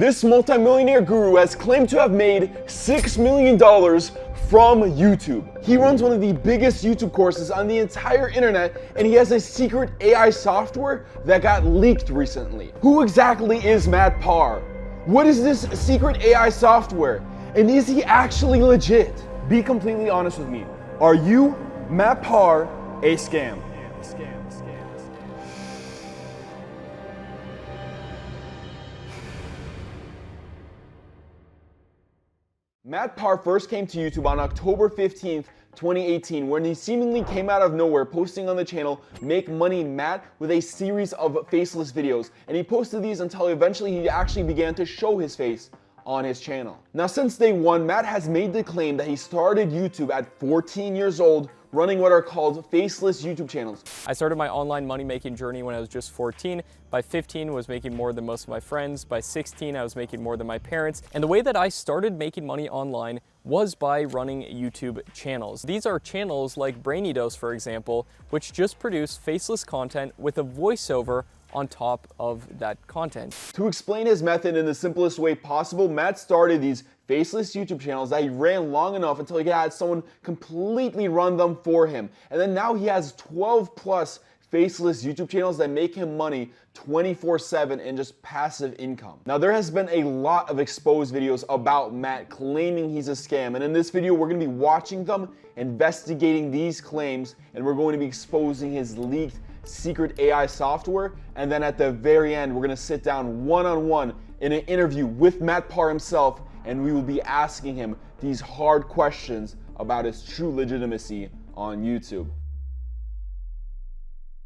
This multimillionaire guru has claimed to have made $6 million from YouTube. He runs one of the biggest YouTube courses on the entire internet, and he has a secret AI software that got leaked recently. Who exactly is Matt Parr? What is this secret AI software? And is he actually legit? Be completely honest with me. Are you, Matt Parr, a scam? Matt Parr first came to YouTube on October 15th, 2018, when he seemingly came out of nowhere posting on the channel Make Money Matt with a series of faceless videos, and he posted these until eventually he actually began to show his face on his channel. Now, since day one, Matt has made the claim that he started YouTube at 14 years old, running what are called faceless YouTube channels. I started my online money-making journey when I was just 14. By 15, I was making more than most of my friends. By 16, I was making more than my parents. And the way that I started making money online was by running YouTube channels. These are channels like Brainy Dose, for example, which just produce faceless content with a voiceover on top of that content. To explain his method in the simplest way possible, Matt started these faceless YouTube channels that he ran long enough until he had someone completely run them for him. And then now he has 12 plus faceless YouTube channels that make him money 24/7 in just passive income. Now, there has been a lot of exposed videos about Matt claiming he's a scam, and in this video we're going to be watching them, investigating these claims, and we're going to be exposing his leaked secret AI software. And then at the very end, we're going to sit down one-on-one in an interview with Matt Parr himself, and we will be asking him these hard questions about his true legitimacy on YouTube.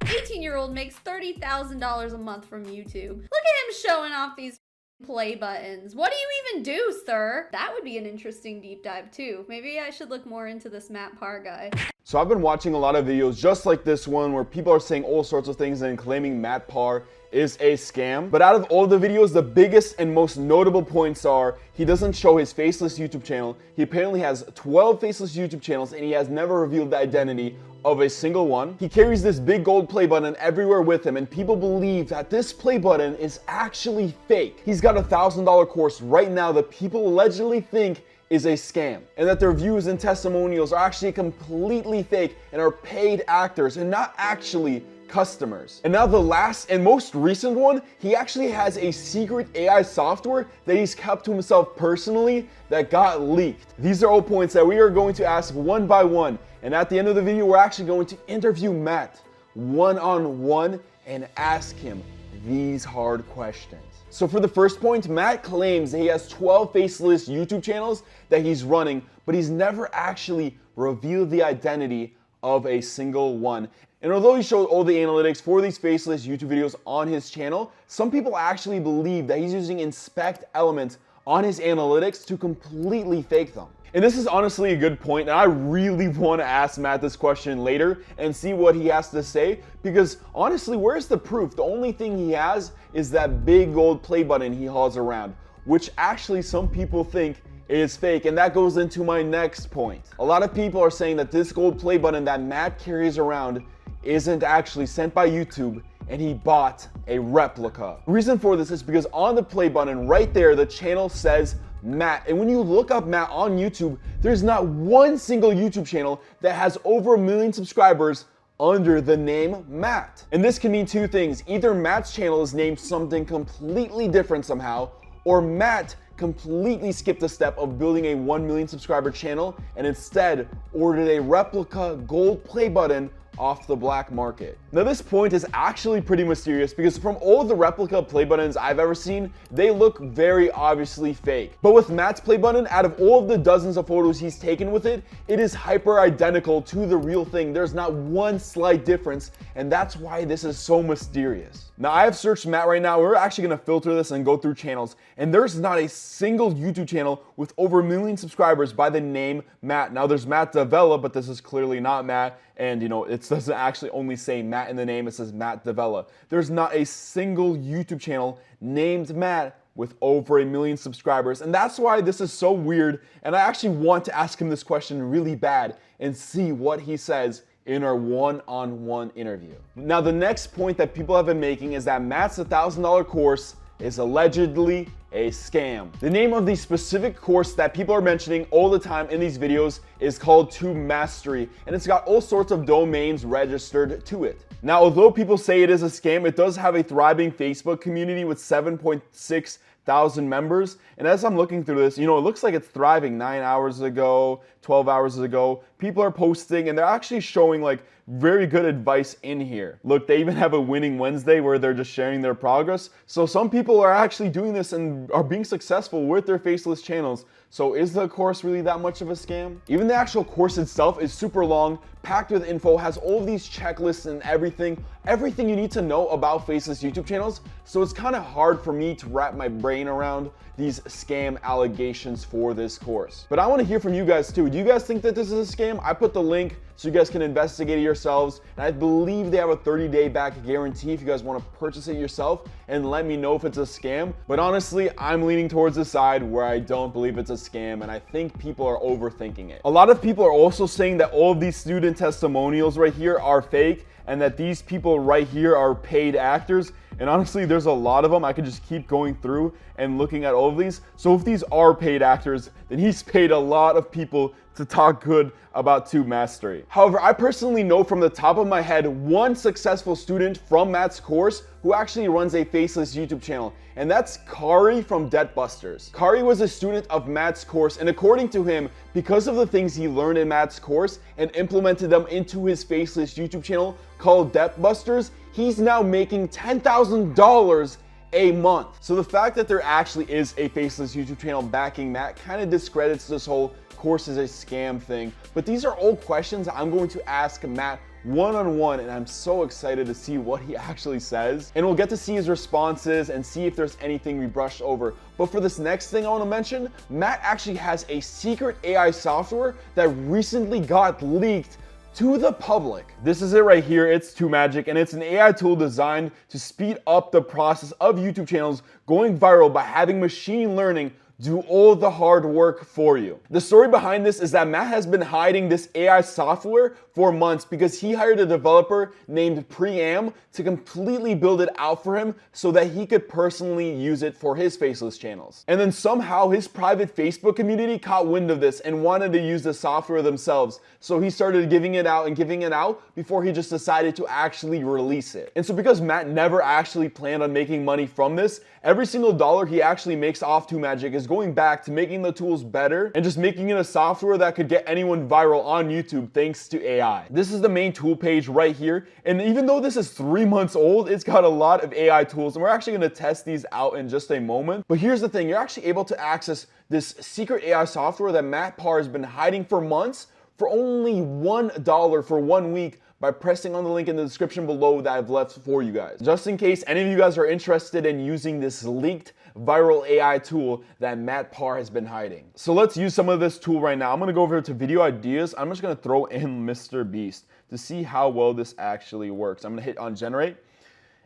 18-year-old makes $30,000 a month from YouTube. Look at him showing off these play buttons. What do you even do, sir? That would be an interesting deep dive too. Maybe I should look more into this Matt Parr guy. So I've been watching a lot of videos just like this one where people are saying all sorts of things and claiming Matt Parr is a scam. But out of all the videos, the biggest and most notable points are he doesn't show his faceless YouTube channel. He apparently has 12 faceless YouTube channels, and he has never revealed the identity of a single one. He carries this big gold play button everywhere with him, and people believe that this play button is actually fake. He's got a $1,000 course right now that people allegedly think is a scam, and that their views and testimonials are actually completely fake and are paid actors and not actually customers. And now the last and most recent one, he actually has a secret AI software that he's kept to himself personally that got leaked. These are all points that we are going to ask one by one, and at the end of the video we're actually going to interview Matt one-on-one and ask him these hard questions. So for the first point, Matt claims that he has 12 faceless YouTube channels that he's running, but he's never actually revealed the identity of a single one. And although he showed all the analytics for these faceless YouTube videos on his channel, some people actually believe that he's using inspect elements on his analytics to completely fake them. And this is honestly a good point, and I really want to ask Matt this question later and see what he has to say, because honestly, where's the proof? The only thing he has is that big gold play button he hauls around, which actually some people think is fake, and that goes into my next point. A lot of people are saying that this gold play button that Matt carries around isn't actually sent by YouTube, and he bought a replica. The reason for this is because on the play button right there, the channel says Matt, and when you look up Matt on YouTube, there's not one single YouTube channel that has over 1 million subscribers under the name Matt. And this can mean two things. Either Matt's channel is named something completely different somehow, or Matt completely skipped the step of building a 1 million subscriber channel and instead ordered a replica gold play button off the black market. Now, this point is actually pretty mysterious because from all the replica play buttons I've ever seen, they look very obviously fake. But with Matt's play button, out of all of the dozens of photos he's taken with it, it is hyper identical to the real thing. There's not one slight difference, and that's why this is so mysterious. Now, I have searched Matt right now. We're actually gonna filter this and go through channels, and there's not a single YouTube channel with over 1 million subscribers by the name Matt. Now, there's Matt Davella, but this is clearly not Matt, and it doesn't actually only say Matt in the name, it says Matt Davella. There's not a single YouTube channel named Matt with over 1 million subscribers, and that's why this is so weird, and I actually want to ask him this question really bad and see what he says in our one-on-one interview. Now, the next point that people have been making is that Matt's $1,000 course is allegedly a scam. The name of the specific course that people are mentioning all the time in these videos is called TubeMastery, and it's got all sorts of domains registered to it. Now, although people say it is a scam, it does have a thriving Facebook community with 7.6 thousand members. And as I'm looking through this, it looks like it's thriving. 9 hours ago, 12 hours ago, people are posting and they're actually showing like very good advice in here. Look, they even have a winning Wednesday where they're just sharing their progress. So some people are actually doing this and are being successful with their faceless channels. So is the course really that much of a scam? Even the actual course itself is super long, packed with info, has all of these checklists and everything you need to know about faceless YouTube channels. So it's kind of hard for me to wrap my brain around these scam allegations for this course. But I want to hear from you guys too. Do you guys think that this is a scam? I put the link so you guys can investigate it yourselves. And I believe they have a 30-day back guarantee if you guys want to purchase it yourself and let me know if it's a scam. But honestly, I'm leaning towards the side where I don't believe it's a scam, and I think people are overthinking it. A lot of people are also saying that all of these student testimonials right here are fake and that these people right here are paid actors. And honestly, there's a lot of them. I could just keep going through and looking at all of these. So if these are paid actors, then he's paid a lot of people to talk good about TubeMastery. However, I personally know from the top of my head one successful student from Matt's course who actually runs a faceless YouTube channel, and that's Kari from Debt Busters. Kari was a student of Matt's course, and according to him, because of the things he learned in Matt's course and implemented them into his faceless YouTube channel called Debt Busters, he's now making $10,000 a month. So the fact that there actually is a faceless YouTube channel backing Matt kind of discredits this whole course is a scam thing. But these are all questions I'm going to ask Matt one-on-one, and I'm so excited to see what he actually says. And we'll get to see his responses and see if there's anything we brushed over. But for this next thing I want to mention, Matt actually has a secret AI software that recently got leaked to the public. This is it right here. It's TubeMagic, and it's an AI tool designed to speed up the process of YouTube channels going viral by having machine learning do all the hard work for you. The story behind this is that Matt has been hiding this AI software for months because he hired a developer named Pream to completely build it out for him so that he could personally use it for his faceless channels. And then somehow his private Facebook community caught wind of this and wanted to use the software themselves. So he started giving it out before he just decided to actually release it. And so because Matt never actually planned on making money from this, every single dollar he actually makes off TubeMagic is going back to making the tools better and just making it a software that could get anyone viral on YouTube thanks to AI. This is the main tool page right here. And even though this is 3 months old, it's got a lot of AI tools, and we're actually going to test these out in just a moment. But here's the thing, you're actually able to access this secret AI software that Matt Parr has been hiding for months for only $1 for 1 week by pressing on the link in the description below that I've left for you guys. Just in case any of you guys are interested in using this leaked viral AI tool that Matt Parr has been hiding. So let's use some of this tool right now. I'm gonna go over to video ideas. I'm just gonna throw in Mr. Beast to see how well this actually works. I'm gonna hit on generate,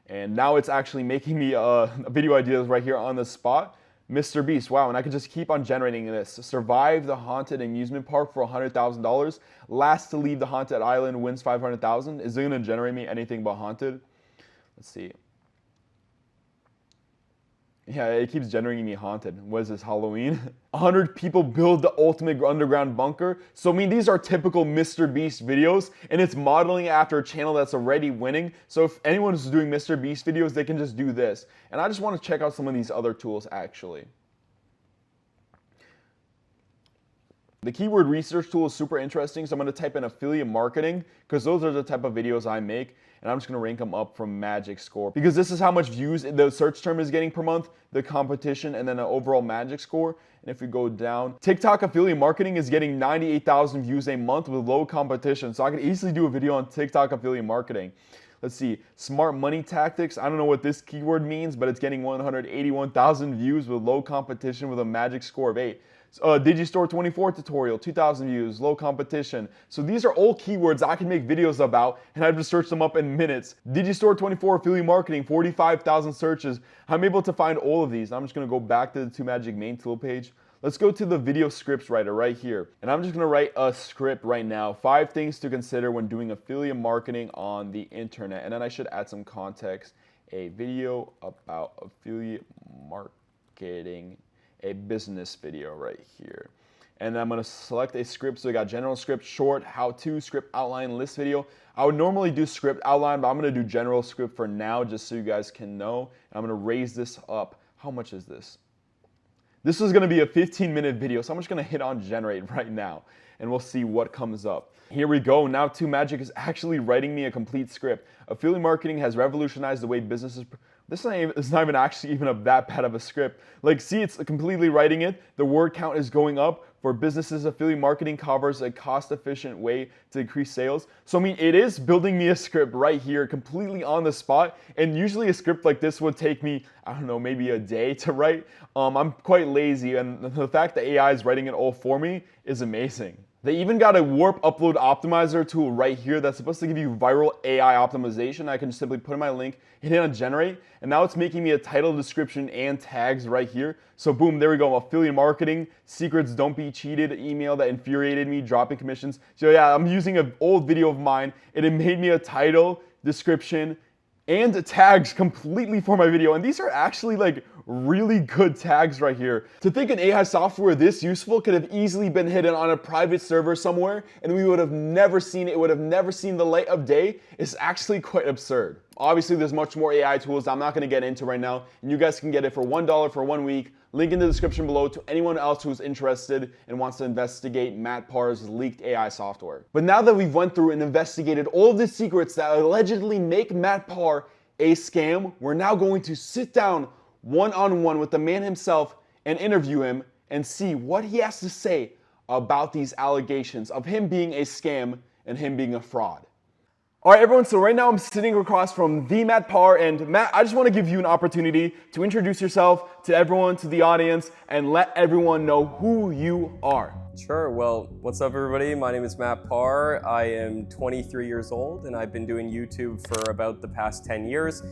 and now it's actually making me video ideas right here on the spot. Mr. Beast, wow, and I could just keep on generating this. Survive the haunted amusement park for $100,000. Last to leave the haunted island wins $500,000. Is it gonna generate me anything but haunted? Let's see. Yeah, it keeps generating me haunted. What is this, Halloween? 100 people build the ultimate underground bunker. So, I mean, these are typical Mr. Beast videos, and it's modeling after a channel that's already winning. So if anyone is doing Mr. Beast videos, they can just do this. And I just want to check out some of these other tools, actually. The keyword research tool is super interesting, so I'm going to type in affiliate marketing because those are the type of videos I make, and I'm just going to rank them up from Magic Score because this is how much views the search term is getting per month, the competition, and then an overall Magic Score. And if we go down, TikTok affiliate marketing is getting 98,000 views a month with low competition, so I could easily do a video on TikTok affiliate marketing. Let's see, smart money tactics. I don't know what this keyword means, but it's getting 181,000 views with low competition with a Magic Score of 8. Digistore 24 tutorial, 2,000 views, low competition. So these are all keywords I can make videos about, and I've just searched them up in minutes. Digistore 24 affiliate marketing, 45,000 searches. I'm able to find all of these. I'm just gonna go back to the TubeMagic main tool page. Let's go to the video scripts writer right here. And I'm just gonna write a script right now. 5 things to consider when doing affiliate marketing on the internet. And then I should add some context a video about affiliate marketing, a business video right here. And I'm gonna select a script. So we got general script, short, how-to, script outline, list video. I would normally do script outline, but I'm gonna do general script for now just so you guys can know. And I'm gonna raise this up. How much is this? This is gonna be a 15-minute video, so I'm just gonna hit on generate right now and we'll see what comes up. Here we go. Now TubeMagic is actually writing me a complete script. Affiliate marketing has revolutionized the way businesses... This is not even actually that bad of a script. Like, see, it's completely writing it. The word count is going up. For businesses, affiliate marketing covers a cost-efficient way to increase sales. So, I mean, it is building me a script right here, completely on the spot. And usually a script like this would take me, I don't know, maybe a day to write. I'm quite lazy, and the fact that AI is writing it all for me is amazing. They even got a warp upload optimizer tool right here that's supposed to give you viral AI optimization. I can just simply put in my link, hit on generate, and now it's making me a title, description, and tags right here. So boom, there we go. Affiliate marketing, secrets, don't be cheated, email that infuriated me, dropping commissions. So yeah, I'm using an old video of mine, and it made me a title, description, and tags completely for my video. And these are actually like really good tags right here. To think an AI software this useful could have easily been hidden on a private server somewhere and we would have never seen it, it would have never seen the light of day, is actually quite absurd. Obviously, there's much more AI tools that I'm not gonna get into right now, and you guys can get it for $1 for 1 week. Link in the description below to anyone else who's interested and wants to investigate Matt Parr's leaked AI software. But now that we've went through and investigated all of the secrets that allegedly make Matt Parr a scam, we're now going to sit down one-on-one with the man himself and interview him and see what he has to say about these allegations of him being a scam and him being a fraud. All right, everyone, so right now I'm sitting across from the Matt Parr, and Matt, I just want to give you an opportunity to introduce yourself to everyone, to the audience, and let everyone know who you are. Sure. Well, what's up, everybody? My name is Matt Parr. I am 23 years old, and I've been doing YouTube for about the past 10 years.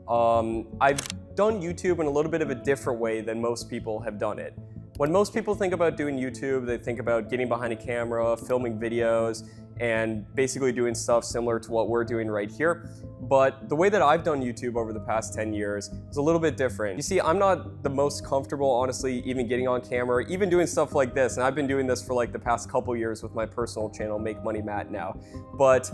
I've done YouTube in a little bit of a different way than most people have done it. When most people think about doing YouTube, they think about getting behind a camera, filming videos, and basically doing stuff similar to what we're doing right here. But the way that I've done YouTube over the past 10 years is a little bit different. You see, I'm not the most comfortable, honestly, even getting on camera, even doing stuff like this. And I've been doing this for like the past couple years with my personal channel, Make Money Matt now. But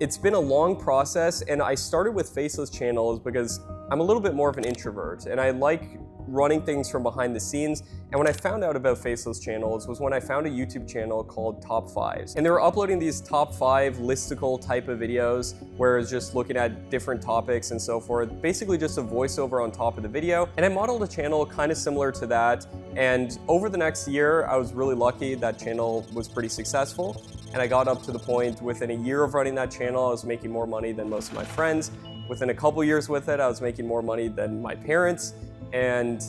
it's been a long process, and I started with faceless channels because I'm a little bit more of an introvert, and I like running things from behind the scenes. And when I found out about faceless channels was when I found a YouTube channel called Top 5s. And they were uploading these top 5 listicle type of videos where it's just looking at different topics and so forth, basically just a voiceover on top of the video. And I modeled a channel kind of similar to that. And over the next year, I was really lucky. That channel was pretty successful. And I got up to the point within a year of running that channel, I was making more money than most of my friends. Within a couple years with it, I was making more money than my parents. And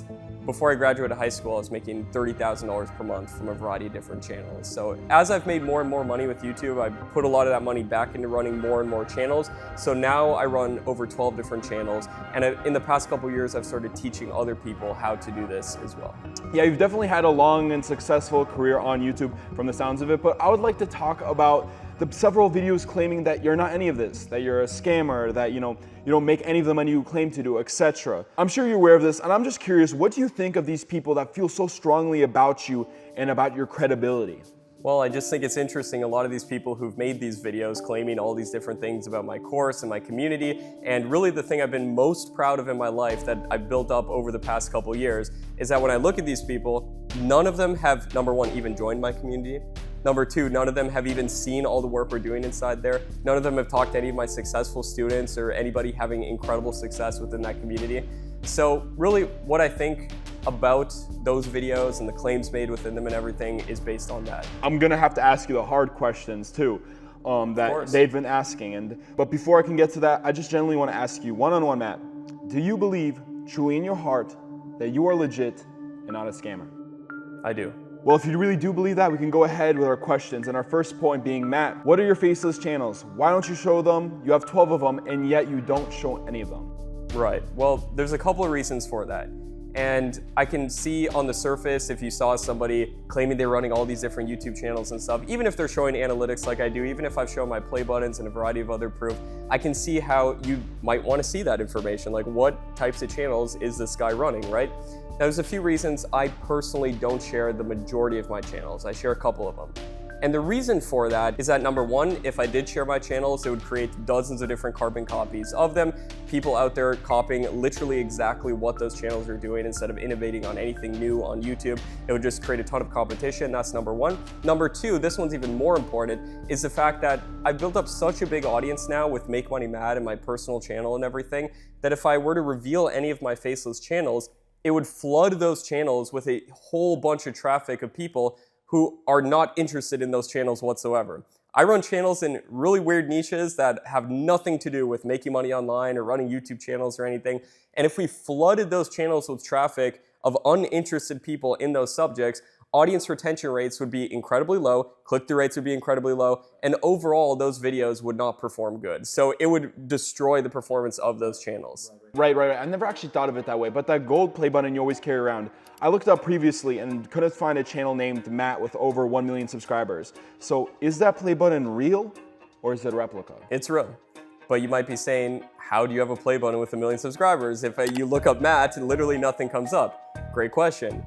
before I graduated high school, I was making $30,000 per month from a variety of different channels. So as I've made more and more money with YouTube, I put a lot of that money back into running more and more channels. So now I run over 12 different channels. And in the past couple of years, I've started teaching other people how to do this as well. Yeah, you've definitely had a long and successful career on YouTube from the sounds of it, but I would like to talk about the several videos claiming that you're not any of this, that you're a scammer, that you don't make any of the money you claim to do, etc. I'm sure you're aware of this, and I'm just curious, what do you think of these people that feel so strongly about you and about your credibility? Well, I just think it's interesting, a lot of these people who've made these videos claiming all these different things about my course and my community, and really the thing I've been most proud of in my life that I've built up over the past couple years is that when I look at these people, none of them have, number one, even joined my community. Number two, none of them have even seen all the work we're doing inside there. None of them have talked to any of my successful students or anybody having incredible success within that community. So really what I think about those videos and the claims made within them and everything is based on that. I'm gonna have to ask you the hard questions too, that they've been asking. But before I can get to that, I just generally wanna ask you, one-on-one, Matt, do you believe truly in your heart that you are legit and not a scammer? I do. Well, if you really do believe that, we can go ahead with our questions. And our first point being, Matt, what are your faceless channels? Why don't you show them? You have 12 of them, and yet you don't show any of them. Right. Well, there's a couple of reasons for that. And I can see on the surface if you saw somebody claiming they're running all these different YouTube channels and stuff, even if they're showing analytics like I do, even if I've shown my play buttons and a variety of other proof, I can see how you might want to see that information. Like, what types of channels is this guy running, right? Now, there's a few reasons I personally don't share the majority of my channels. I share a couple of them. And the reason for that is that, number one, if I did share my channels, it would create dozens of different carbon copies of them. People out there copying literally exactly what those channels are doing instead of innovating on anything new on YouTube. It would just create a ton of competition. That's number one. Number two, this one's even more important, is the fact that I've built up such a big audience now with Make Money Mad and my personal channel and everything, that if I were to reveal any of my faceless channels, it would flood those channels with a whole bunch of traffic of people who are not interested in those channels whatsoever. I run channels in really weird niches that have nothing to do with making money online or running YouTube channels or anything. And if we flooded those channels with traffic of uninterested people in those subjects, audience retention rates would be incredibly low, click-through rates would be incredibly low, and overall those videos would not perform good. So it would destroy the performance of those channels. Right. I never actually thought of it that way, but that gold play button you always carry around, I looked up previously and couldn't find a channel named Matt with over 1 million subscribers. So is that play button real or is it a replica? It's real. But you might be saying, how do you have a play button with 1 million subscribers? If you look up Matt, literally nothing comes up. Great question.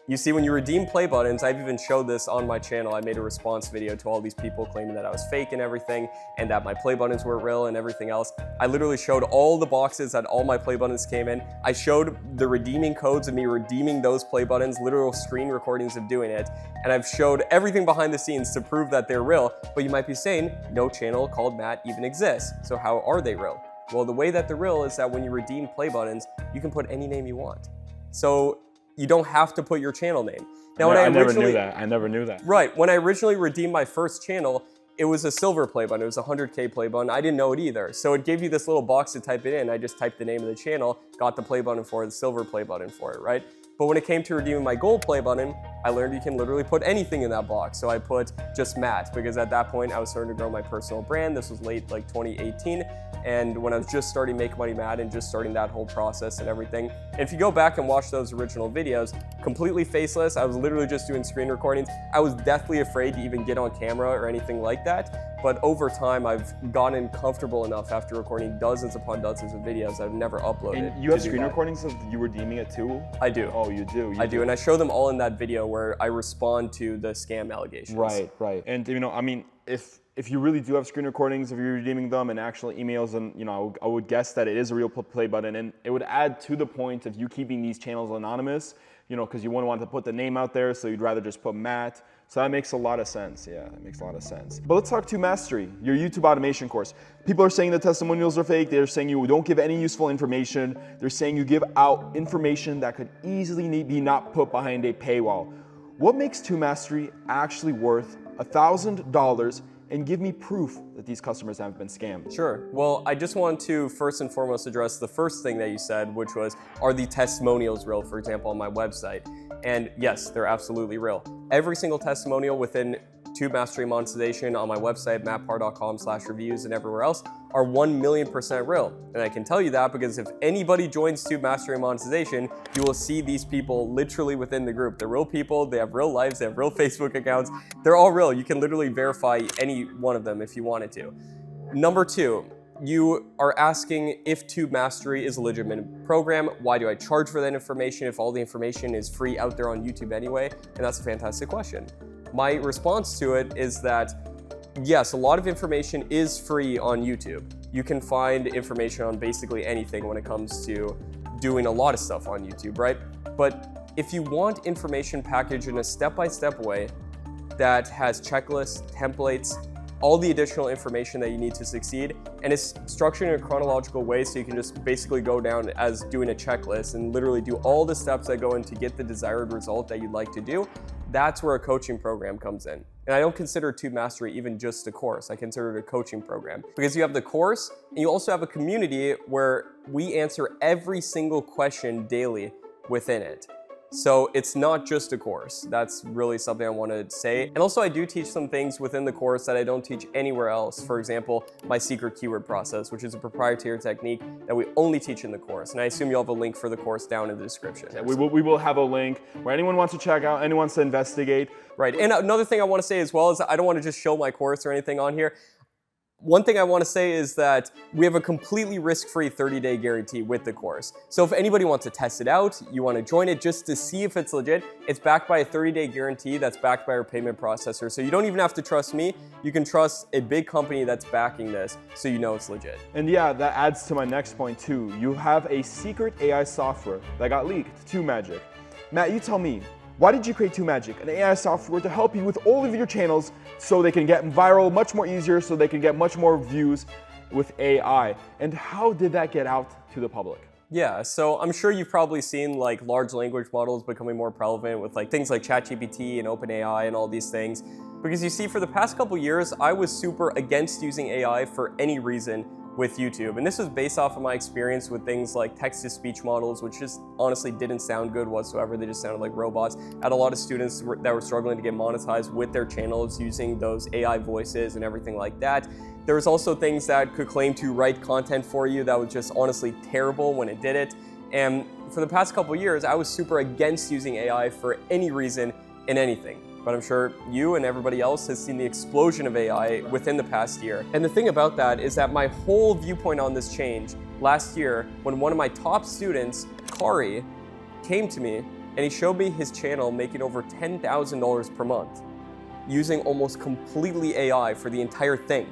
You see, when you redeem play buttons, I've even showed this on my channel. I made a response video to all these people claiming that I was fake and everything, and that my play buttons were real and everything else. I literally showed all the boxes that all my play buttons came in. I showed the redeeming codes of me redeeming those play buttons, literal screen recordings of doing it. And I've showed everything behind the scenes to prove that they're real. But you might be saying, no channel called Matt even exists. So how are they real? Well, the way that they're real is that when you redeem play buttons, you can put any name you want. So you don't have to put your channel name. Now, I never knew that. I never knew that. Right. When I originally redeemed my first channel, it was a silver play button. It was a 100K play button. I didn't know it either. So it gave you this little box to type it in. I just typed the name of the channel, got the play button for it, the silver play button for it, right? But when it came to redeeming my gold play button, I learned you can literally put anything in that box. So I put just Matt, because at that point I was starting to grow my personal brand. This was late like 2018. And when I was just starting Make Money Mad and just starting that whole process and everything. And if you go back and watch those original videos, completely faceless, I was literally just doing screen recordings. I was deathly afraid to even get on camera or anything like that. But over time, I've gotten comfortable enough after recording dozens upon dozens of videos I've never uploaded. And you have screen recordings of you redeeming it too? I do. Oh, you do? I do, and I show them all in that video where I respond to the scam allegations. Right. And I mean, if you really do have screen recordings, if you're redeeming them and actual emails, then I would guess that it is a real play button, and it would add to the point of you keeping these channels anonymous, because you wouldn't want to put the name out there, so you'd rather just put Matt. So that makes a lot of sense. Yeah, that makes a lot of sense. But let's talk TubeMastery, your YouTube automation course. People are saying the testimonials are fake. They're saying you don't give any useful information. They're saying you give out information that could easily be not put behind a paywall. What makes TubeMastery actually worth $1,000 and give me proof that these customers haven't been scammed? Sure. Well, I just want to first and foremost address the first thing that you said, which was, are the testimonials real, for example, on my website? And yes, they're absolutely real. Every single testimonial within TubeMastery and Monetization on my website, mattparr.com/reviews, and everywhere else are 1,000,000% real. And I can tell you that because if anybody joins TubeMastery and Monetization, you will see these people literally within the group. They're real people, they have real lives, they have real Facebook accounts. They're all real. You can literally verify any one of them if you wanted to. Number two, you are asking if TubeMastery is a legitimate program. Why do I charge for that information if all the information is free out there on YouTube anyway? And that's a fantastic question. My response to it is that yes, a lot of information is free on YouTube. You can find information on basically anything when it comes to doing a lot of stuff on YouTube, right? But if you want information packaged in a step-by-step way that has checklists, templates, all the additional information that you need to succeed, and it's structured in a chronological way so you can just basically go down as doing a checklist and literally do all the steps that go in to get the desired result that you'd like to do, that's where a coaching program comes in. And I don't consider TubeMastery even just a course. I consider it a coaching program because you have the course and you also have a community where we answer every single question daily within it. So it's not just a course. That's really something I want to say. And also I do teach some things within the course that I don't teach anywhere else. For example, my secret keyword process, which is a proprietary technique that we only teach in the course. And I assume you'll have a link for the course down in the description. Yeah, we will have a link where anyone wants to check out, anyone wants to investigate. Right, and another thing I want to say as well is I don't want to just show my course or anything on here. One thing I want to say is that we have a completely risk-free 30-day guarantee with the course. So if anybody wants to test it out, you want to join it just to see if it's legit, it's backed by a 30-day guarantee that's backed by our payment processor. So you don't even have to trust me, you can trust a big company that's backing this so you know it's legit. And yeah, that adds to my next point too. You have a secret AI software that got leaked, TubeMagic. Matt, you tell me, why did you create TubeMagic, an AI software to help you with all of your channels so they can get viral much more easier, so they can get much more views with AI? And how did that get out to the public? Yeah, so I'm sure you've probably seen like large language models becoming more prevalent with like things like ChatGPT and OpenAI and all these things. Because you see, for the past couple years, I was super against using AI for any reason with YouTube. And this was based off of my experience with things like text-to-speech models, which just honestly didn't sound good whatsoever. They just sounded like robots. I had a lot of students that were struggling to get monetized with their channels using those AI voices and everything like that. There was also things that could claim to write content for you that was just honestly terrible when it did it. And for the past couple years, I was super against using AI for any reason in anything. But I'm sure you and everybody else has seen the explosion of AI within the past year. And the thing about that is that my whole viewpoint on this changed last year when one of my top students, Kari, came to me and he showed me his channel making over $10,000 per month using almost completely AI for the entire thing.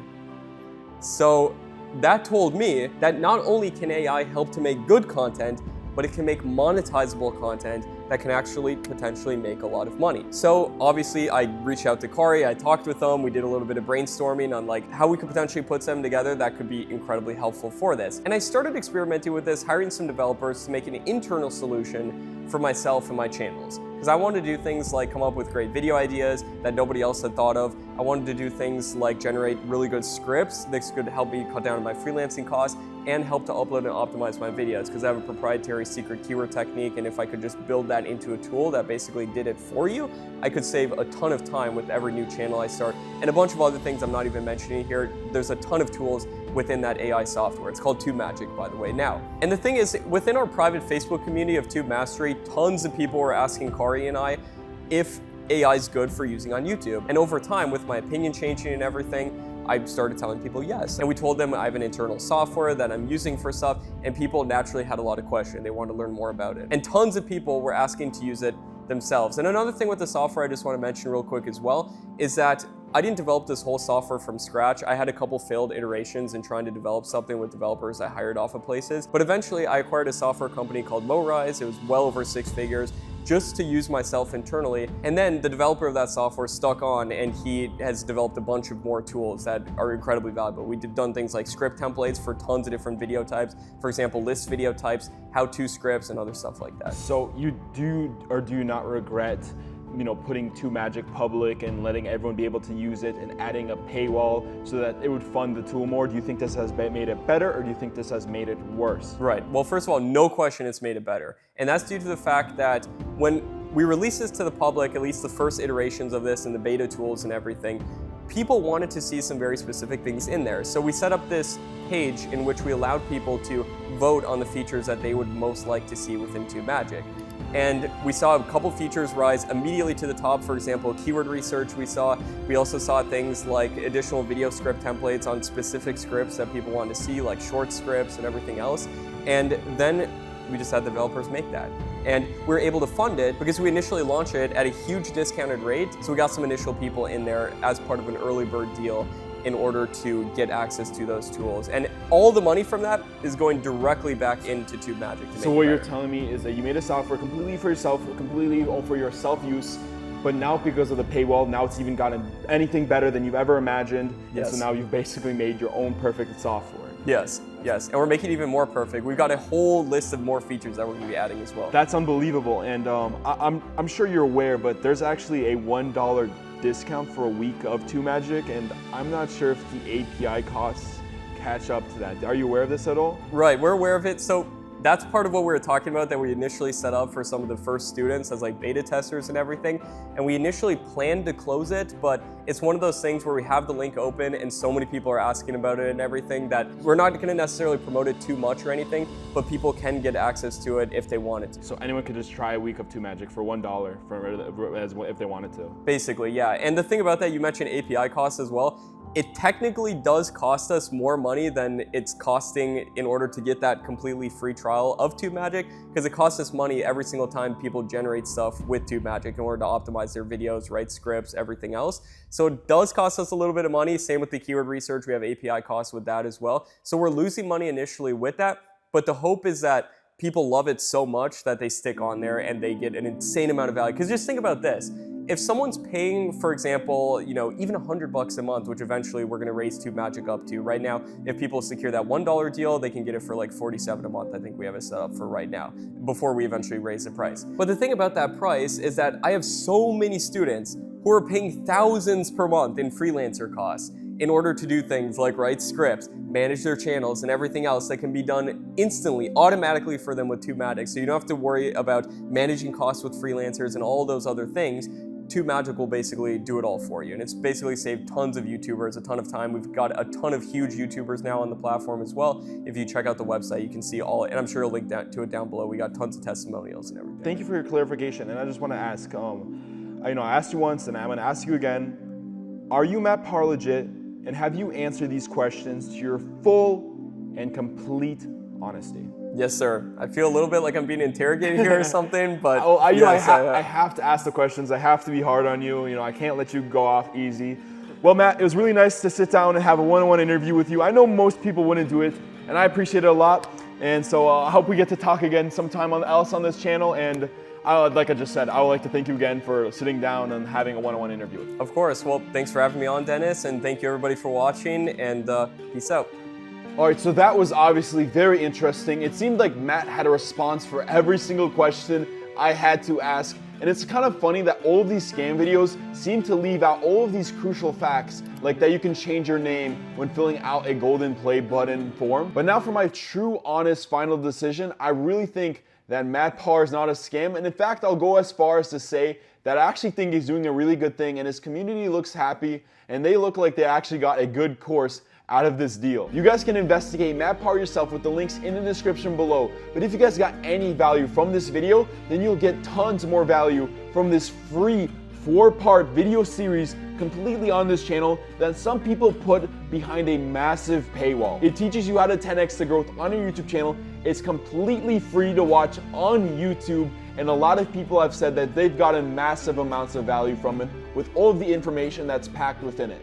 So that told me that not only can AI help to make good content, but it can make monetizable content that can actually potentially make a lot of money. So obviously I reached out to Kari, I talked with them, we did a little bit of brainstorming on like how we could potentially put them together that could be incredibly helpful for this. And I started experimenting with this, hiring some developers to make an internal solution for myself and my channels. Because I wanted to do things like come up with great video ideas that nobody else had thought of. I wanted to do things like generate really good scripts that could help me cut down on my freelancing costs and help to upload and optimize my videos, because I have a proprietary secret keyword technique, and if I could just build that into a tool that basically did it for you, I could save a ton of time with every new channel I start, and a bunch of other things I'm not even mentioning here. There's a ton of tools within that AI software. It's called TubeMagic, by the way, now. And the thing is, within our private Facebook community of TubeMastery, tons of people were asking Kari and I if AI is good for using on YouTube. And over time, with my opinion changing and everything, I started telling people yes. And we told them I have an internal software that I'm using for stuff, and people naturally had a lot of questions. They wanted to learn more about it. And tons of people were asking to use it themselves. And another thing with the software I just want to mention real quick as well is that I didn't develop this whole software from scratch. I had a couple failed iterations in trying to develop something with developers I hired off of places. But eventually I acquired a software company called MoRise. It was well over 6 figures just to use myself internally. And then the developer of that software stuck on, and he has developed a bunch of more tools that are incredibly valuable. We've done things like script templates for tons of different video types. For example, list video types, how-to scripts, and other stuff like that. So you do or do you not regret, putting TubeMagic public and letting everyone be able to use it and adding a paywall so that it would fund the tool more? Do you think this has made it better, or do you think this has made it worse? Right. Well, first of all, no question it's made it better. And that's due to the fact that when we released this to the public, at least the first iterations of this and the beta tools and everything, people wanted to see some very specific things in there. So we set up this page in which we allowed people to vote on the features that they would most like to see within TubeMagic. And we saw a couple features rise immediately to the top. For example, keyword research we also saw things like additional video script templates on specific scripts that people wanted to see, like short scripts and everything else. And then we just had developers make that. And we were able to fund it because we initially launched it at a huge discounted rate. So we got some initial people in there as part of an early bird deal in order to get access to those tools. And all the money from that is going directly back into TubeMagic. So what you're telling me is that you made a software completely for yourself, completely for your self-use, but now because of the paywall, now it's even gotten anything better than you've ever imagined. Yes. And so now you've basically made your own perfect software. Yes, yes, and we're making it even more perfect. We've got a whole list of more features that we're going to be adding as well. That's unbelievable, and I'm sure you're aware, but there's actually a $1 discount for a week of TubeMagic, and I'm not sure if the API costs catch up to that. Are you aware of this at all? Right, we're aware of it. So that's part of what we were talking about that we initially set up for some of the first students as like beta testers and everything. And we initially planned to close it, but it's one of those things where we have the link open and so many people are asking about it and everything that we're not going to necessarily promote it too much or anything, but people can get access to it if they wanted to. So anyone could just try a week of TubeMagic for $1 if they wanted to. Basically, yeah. And the thing about that, you mentioned API costs as well. It technically does cost us more money than it's costing in order to get that completely free trial of TubeMagic, because it costs us money every single time people generate stuff with TubeMagic in order to optimize their videos, write scripts, everything else. So it does cost us a little bit of money. Same with the keyword research. We have API costs with that as well. So we're losing money initially with that, but the hope is that people love it so much that they stick on there and they get an insane amount of value. Because just think about this. If someone's paying, for example, even $100 a month, which eventually we're gonna raise TubeMagic up to. Right now, if people secure that $1 deal, they can get it for like $47 a month. I think we have it set up for right now, before we eventually raise the price. But the thing about that price is that I have so many students who are paying thousands per month in freelancer costs in order to do things like write scripts, manage their channels, and everything else that can be done instantly, automatically for them with TubeMagic. So you don't have to worry about managing costs with freelancers and all those other things. TubeMagic will basically do it all for you. And it's basically saved tons of YouTubers a ton of time. We've got a ton of huge YouTubers now on the platform as well. If you check out the website, you can see all, and I'm sure I'll link to it down below. We got tons of testimonials and everything. Thank you for your clarification. And I just want to ask, I asked you once and I'm going to ask you again, are you Matt Parr legit? And have you answered these questions to your full and complete honesty? Yes, sir. I feel a little bit like I'm being interrogated here or something, but I have to ask the questions. I have to be hard on you. I can't let you go off easy. Well, Matt, it was really nice to sit down and have a one-on-one interview with you. I know most people wouldn't do it, and I appreciate it a lot. And so I hope we get to talk again sometime else on this channel. And like I just said, I would like to thank you again for sitting down and having a one-on-one interview with me. Of course. Well, thanks for having me on, Dennis, and thank you everybody for watching, and peace out. All right, so that was obviously very interesting. It seemed like Matt had a response for every single question I had to ask. And it's kind of funny that all of these scam videos seem to leave out all of these crucial facts, like that you can change your name when filling out a golden play button form. But now for my true, honest, final decision, I really think that Matt Parr is not a scam. And in fact, I'll go as far as to say that I actually think he's doing a really good thing and his community looks happy and they look like they actually got a good course out of this deal. You guys can investigate Matt Parr yourself with the links in the description below. But if you guys got any value from this video, then you'll get tons more value from this free 4-part video series completely on this channel that some people put behind a massive paywall. It teaches you how to 10x the growth on your YouTube channel. It's completely free to watch on YouTube, and a lot of people have said that they've gotten massive amounts of value from it with all of the information that's packed within it.